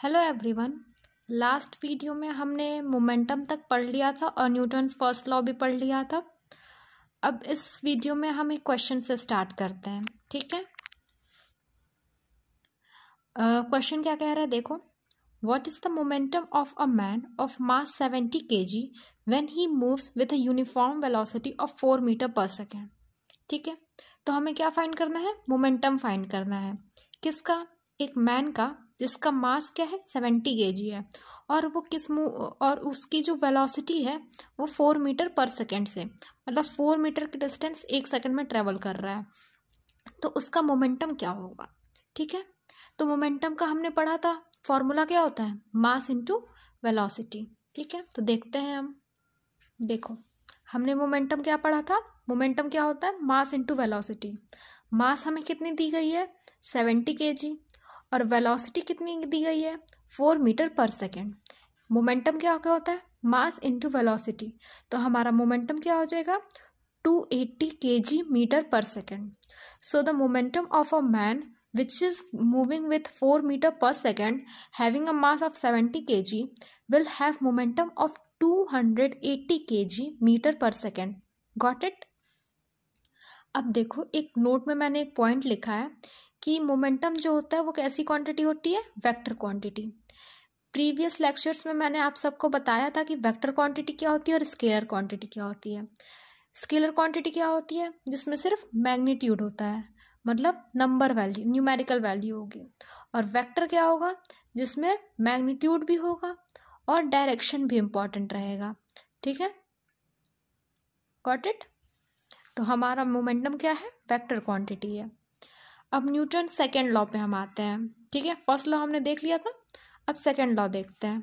Hello everyone. Last video में हमने momentum तक पढ़ लिया था और न्यूटन्स फर्स्ट लॉ भी पढ़ लिया था। अब इस वीडियो में हम एक क्वेश्चन से स्टार्ट करते हैं, ठीक है। क्वेश्चन क्या कह रहा है, देखो। What is the momentum of a man of mass 70 kg when he moves with a uniform velocity of 4 metre per second. ठीक है, तो हमें क्या फाइंड करना है, मोमेंटम फाइंड करना है। किसका? एक मैन का जिसका मास क्या है 70 kg है और वो और उसकी जो वेलोसिटी है वो 4 मीटर पर सेकेंड से, मतलब 4 मीटर की डिस्टेंस 1 सेकेंड में ट्रेवल कर रहा है, तो उसका मोमेंटम क्या होगा। ठीक है, तो मोमेंटम का हमने पढ़ा था, फॉर्मूला क्या होता है, मास इनटू वेलोसिटी। ठीक है, तो देखते हैं हम। देखो, हमने मोमेंटम क्या पढ़ा था, मोमेंटम क्या होता है, मास इनटू वेलोसिटी। मास हमें कितनी दी गई है 70 kg और वेलोसिटी कितनी दी गई है 4 मीटर पर सेकेंड। मोमेंटम क्या होता है, मास इनटू वेलोसिटी, तो हमारा मोमेंटम क्या हो जाएगा 280 kg metre per second. So the momentum of a man which is moving with 4 meter per second having a mass of 70 kg will have momentum of 280 kg metre per second. Got it. अब देखो, एक note में मैंने एक point लिखा है कि momentum जो होता है वो कैसी क्वांटिटी होती है, वेक्टर क्वांटिटी। प्रीवियस लेक्चर्स में मैंने आप सबको बताया था कि वेक्टर क्वांटिटी क्या होती है और स्केलर क्वांटिटी क्या होती है। स्केलर क्वांटिटी क्या होती है, जिसमें सिर्फ मैग्नीट्यूड होता है, मतलब नंबर वैल्यू, न्यूमेरिकल वैल्यू होगी। और वेक्टर क्या होगा, जिसमें मैग्नीट्यूड भी होगा और डायरेक्शन भी इम्पॉर्टेंट रहेगा। ठीक है, गॉट इट। तो हमारा मोमेंटम क्या है, वेक्टर क्वांटिटी है। अब न्यूटन सेकेंड लॉ पे हम आते हैं। ठीक है, फर्स्ट लॉ हमने देख लिया था, अब सेकेंड लॉ देखते हैं।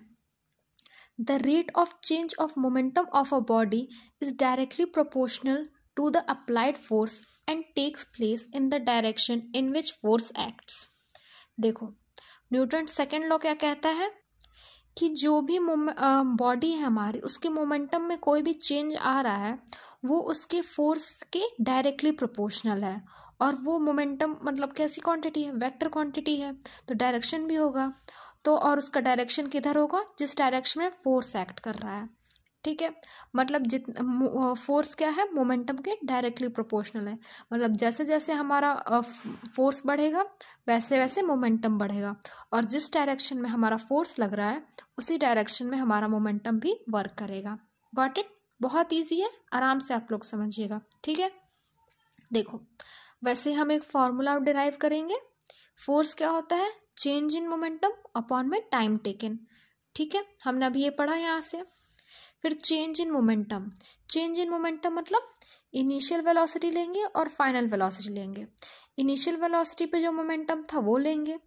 The rate of change of momentum of a body is directly proportional to the applied force and takes place in the direction in which force acts. देखो, न्यूटन सेकेंड लॉ क्या कहता है कि जो भी body है हमारी, उसके मोमेंटम में कोई भी चेंज आ रहा है वो उसके फोर्स के डायरेक्टली प्रोपोर्शनल है। और वो मोमेंटम मतलब कैसी क्वांटिटी है, वेक्टर क्वांटिटी है, तो डायरेक्शन भी होगा। तो और उसका डायरेक्शन किधर होगा, जिस डायरेक्शन में फोर्स एक्ट कर रहा है। ठीक है, मतलब फोर्स क्या है, मोमेंटम के डायरेक्टली प्रोपोर्शनल है। मतलब जैसे जैसे हमारा फोर्स बढ़ेगा वैसे वैसे मोमेंटम बढ़ेगा, और जिस डायरेक्शन में हमारा फोर्स लग रहा है उसी डायरेक्शन में हमारा मोमेंटम भी वर्क करेगा। Got it. बहुत ईजी है, आराम से आप लोग समझिएगा। ठीक है, देखो, वैसे हम एक फॉर्मूला डिराइव करेंगे। फोर्स क्या होता है, चेंज इन मोमेंटम अपॉन में टाइम टेकन। ठीक है, हमने अभी ये पढ़ा यहाँ से। फिर change in momentum, change in momentum मतलब इनिशियल वेलोसिटी लेंगे और फाइनल वेलोसिटी लेंगे। इनिशियल वेलोसिटी पे जो मोमेंटम था वो लेंगे,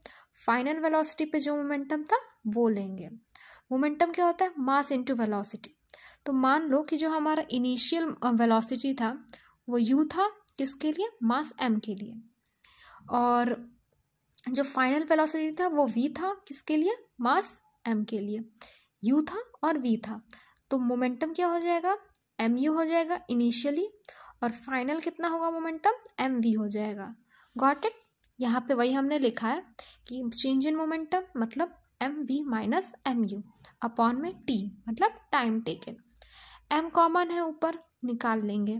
फाइनल वेलोसिटी पे जो मोमेंटम था वो लेंगे। मोमेंटम क्या होता है, मास इनटू वेलोसिटी। तो मान लो कि जो हमारा इनिशियल वेलोसिटी था वो u था, किसके लिए, मास m के लिए, और जो फाइनल वेलोसिटी था वो v था, किसके लिए, मास m के लिए। u था और v था, तो मोमेंटम क्या हो जाएगा, mu हो जाएगा इनिशियली, और फाइनल कितना होगा मोमेंटम, mv हो जाएगा। Got it. यहाँ पे वही हमने लिखा है कि चेंज इन मोमेंटम मतलब mv माइनस mu अपॉन में t मतलब टाइम टेकन। m कॉमन है, ऊपर निकाल लेंगे,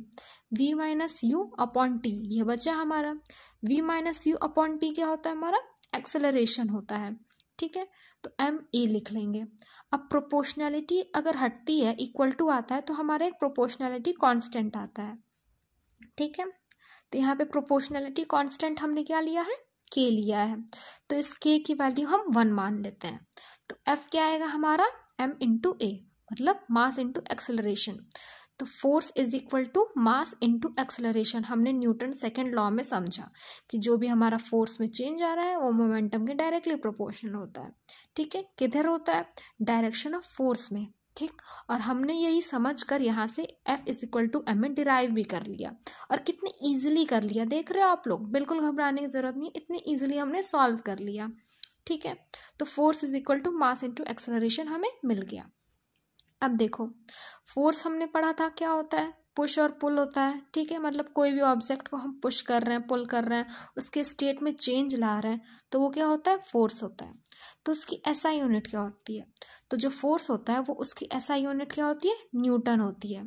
v minus you upon T, ये बचा हमारा। v minus you upon T क्या होता है, हमारा एक्सेलरेशन होता है। ठीक है, तो एम ए लिख लेंगे। अब प्रोपोर्शनैलिटी अगर हटती है, इक्वल टू आता है, तो हमारा एक प्रोपोर्शनैलिटी कांस्टेंट आता है। ठीक है, तो यहाँ पे प्रोपोर्शनैलिटी कांस्टेंट हमने क्या लिया है, के लिया है, तो इस के की वैल्यू हम 1 मान लेते हैं। तो एफ क्या आएगा हमारा, एम इंटू ए, मतलब मास इंटू एक्सेलरेशन। तो force is equal to mass into acceleration. हमने न्यूटन सेकेंड लॉ में समझा कि जो भी हमारा फोर्स में चेंज आ रहा है वो मोमेंटम के डायरेक्टली प्रोपोर्शनल होता है। ठीक है, किधर होता है, डायरेक्शन ऑफ फोर्स में। ठीक, और हमने यही समझ कर यहाँ से F is equal to m derive भी कर लिया, और कितने ईजिली कर लिया, देख रहे हो आप लोग, बिल्कुल घबराने की जरूरत नहीं, इतने ईजिली हमने सॉल्व कर लिया। ठीक है, तो force is equal to mass into acceleration हमें मिल गया। अब देखो, फोर्स हमने पढ़ा था क्या होता है, पुश और पुल होता है। ठीक है, मतलब कोई भी ऑब्जेक्ट को हम पुश कर रहे हैं, पुल कर रहे हैं, उसके स्टेट में चेंज ला रहे हैं, तो वो क्या होता है, फोर्स होता है। तो उसकी एसआई यूनिट क्या होती है? तो जो फोर्स होता है वो उसकी एसआई यूनिट क्या होती है? न्यूटन होती है।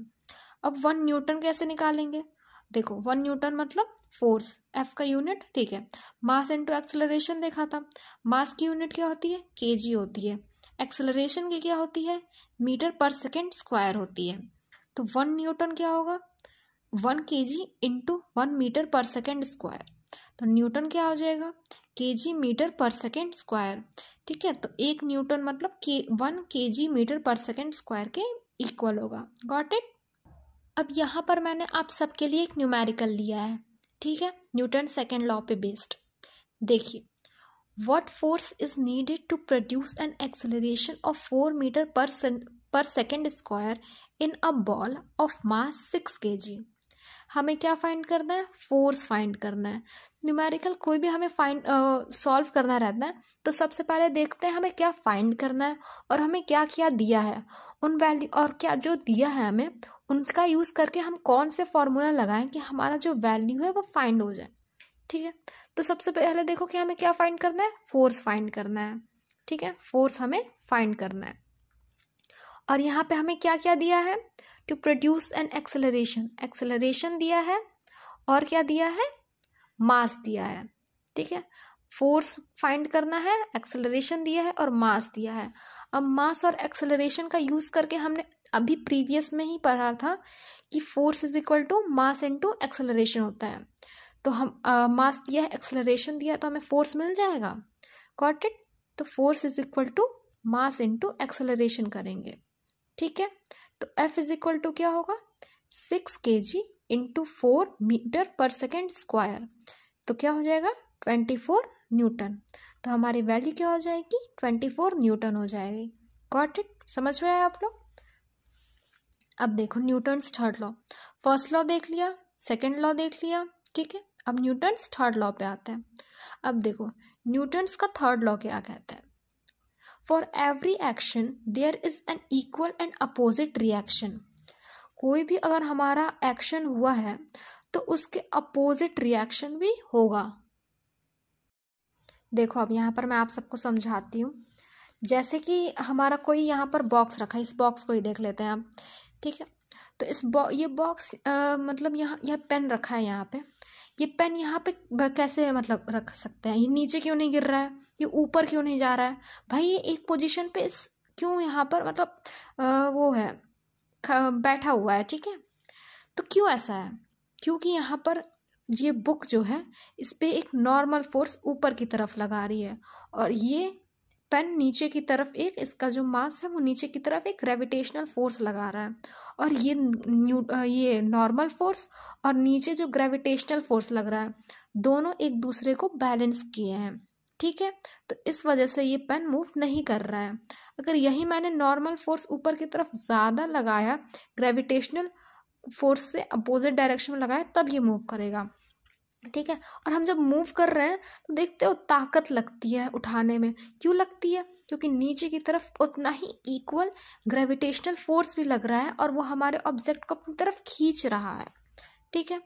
अब 1 न्यूटन कैसे निकालेंगे? देखो 1 न्यूटन मतलब फोर्स, एफ का यूनिट, ठीक है। मास इनटू एक्सेलरेशन देखा था, मास की यूनिट क्या होती है? केजी होती है। एक्सेलरेशन की क्या होती है? मीटर पर सेकेंड स्क्वायर होती है। तो 1 न्यूटन क्या होगा? 1 KG into 1 metre per second square. तो न्यूटन क्या हो जाएगा? KG metre per second square, ठीक है। तो 1 न्यूटन मतलब 1 KG metre per second square के इक्वल होगा। Got it? अब यहाँ पर मैंने आप सबके लिए एक न्यूमेरिकल लिया है, ठीक है, न्यूटन सेकेंड लॉ पे बेस्ड। देखिए, what force is needed to produce an acceleration of 4 meter per second square in a ball of mass 6 kg? हमें क्या फाइंड करना है? फोर्स फाइंड करना है। न्यूमेरिकल कोई भी हमें सॉल्व करना रहता है तो सबसे पहले देखते हैं हमें क्या फाइंड करना है और हमें क्या क्या दिया है, उन वैल्यू और क्या जो दिया है हमें उनका यूज़ करके हम कौन से फॉर्मूला लगाएं कि हमारा जो वैल्यू है वो फाइंड हो जाए, ठीक है। तो सबसे पहले देखो कि हमें क्या फाइंड करना है? फोर्स फाइंड करना है, ठीक है, फोर्स हमें फाइंड करना है। और यहाँ पे हमें क्या क्या दिया है? To produce an acceleration, acceleration दिया है और क्या दिया है? मास दिया है, ठीक है। फोर्स फाइंड करना है, एक्सेलरेशन दिया है और मास दिया है। अब मास और एक्सेलरेशन का यूज करके हमने अभी प्रीवियस में ही पढ़ा था कि force is equal to mass into acceleration होता है। तो हम मास दिया है, एक्सेलरेशन दिया है, तो हमें फोर्स मिल जाएगा। Got it? तो force is equal to mass into acceleration करेंगे, ठीक है। तो F इज इक्वल टू क्या होगा? 6 kg into 4 metre per second square, तो क्या हो जाएगा? 24 न्यूटन। तो हमारी वैल्यू क्या हो जाएगी? 24 न्यूटन हो जाएगी। Got it? समझ में आया आप लोग? अब देखो Newton's third law, first law देख लिया, सेकेंड लॉ देख लिया, ठीक है। अब न्यूटन्स थर्ड लॉ पे आते हैं। अब देखो न्यूटन्स का थर्ड लॉ क्या कहता है? For every action there is an equal and opposite reaction. कोई भी अगर हमारा एक्शन हुआ है तो उसके अपोजिट रिएक्शन भी होगा। देखो अब यहाँ पर मैं आप सबको समझाती हूँ। जैसे कि हमारा कोई यहाँ पर बॉक्स रखा है, इस बॉक्स को ही देख लेते हैं आप, ठीक है। तो ये बॉक्स मतलब यहाँ यह पेन रखा है यहाँ पे, ये पेन यहाँ पे कैसे मतलब रख सकते हैं? ये नीचे क्यों नहीं गिर रहा है? ये ऊपर क्यों नहीं जा रहा है? भाई ये एक पोजीशन पे क्यों यहाँ पर मतलब वो है बैठा हुआ है, ठीक है। तो क्यों ऐसा है? क्योंकि यहाँ पर ये बुक जो है इस पे एक नॉर्मल फोर्स ऊपर की तरफ लगा रही है और ये पेन नीचे की तरफ एक, इसका जो मास है वो नीचे की तरफ एक ग्रेविटेशनल फोर्स लगा रहा है। और ये नॉर्मल फोर्स और नीचे जो ग्रेविटेशनल फोर्स लग रहा है दोनों एक दूसरे को बैलेंस किए हैं, ठीक है। तो इस वजह से ये पेन मूव नहीं कर रहा है। अगर यही मैंने नॉर्मल फोर्स ऊपर की तरफ ज़्यादा लगाया, ग्रेविटेशनल फोर्स से अपोजिट डायरेक्शन में लगाया, तब ये मूव करेगा, ठीक है। और हम जब मूव कर रहे हैं तो देखते हो ताकत लगती है उठाने में। क्यों लगती है? क्योंकि नीचे की तरफ उतना ही इक्वल ग्रेविटेशनल फोर्स भी लग रहा है और वो हमारे ऑब्जेक्ट को अपनी तरफ खींच रहा है, ठीक है।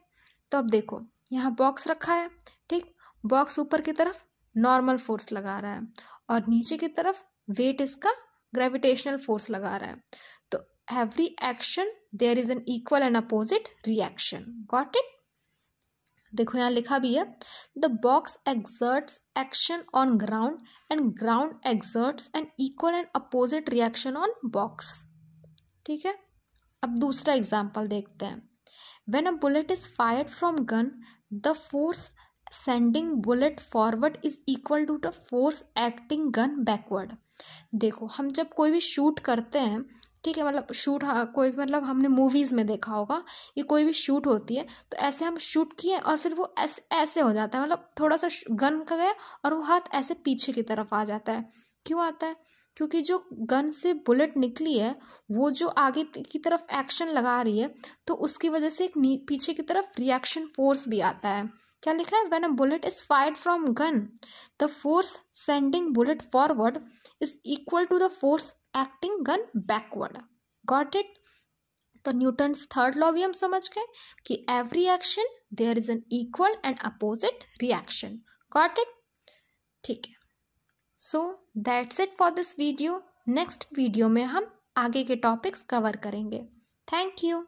तो अब देखो यहाँ बॉक्स रखा है, ठीक, बॉक्स ऊपर की तरफ नॉर्मल फोर्स लगा रहा है और नीचे की तरफ वेट इसका ग्रेविटेशनल फोर्स लगा रहा है। तो every action there is an equal and opposite reaction. Got it? देखो यहाँ लिखा भी है, the box exerts action on ground and ground exerts an equal and opposite reaction on box, ठीक है। अब दूसरा एग्जाम्पल देखते हैं। When a bullet is fired from gun the force sending bullet forward is equal to the force acting gun backward. देखो हम जब कोई भी शूट करते हैं, ठीक है, मतलब शूट कोई मतलब हमने मूवीज़ में देखा होगा, ये कोई भी शूट होती है तो ऐसे हम शूट किए और फिर वो ऐसे हो जाता है, मतलब थोड़ा सा गन का गया और वो हाथ ऐसे पीछे की तरफ आ जाता है। क्यों आता है? क्योंकि जो गन से बुलेट निकली है वो जो आगे की तरफ एक्शन लगा रही है तो उसकी वजह से एक पीछे की तरफ रिएक्शन फोर्स भी आता है। क्या लिखा है? When a bullet is fired from gun the force sending bullet forward is equal to the force acting gun backward. Got it? तो न्यूटन्स थर्ड लॉ भी हम समझ गए कि every action there is an equal and opposite reaction. Got it? ठीक है, so that's it for this video. Next video में हम आगे के टॉपिक्स कवर करेंगे। Thank you.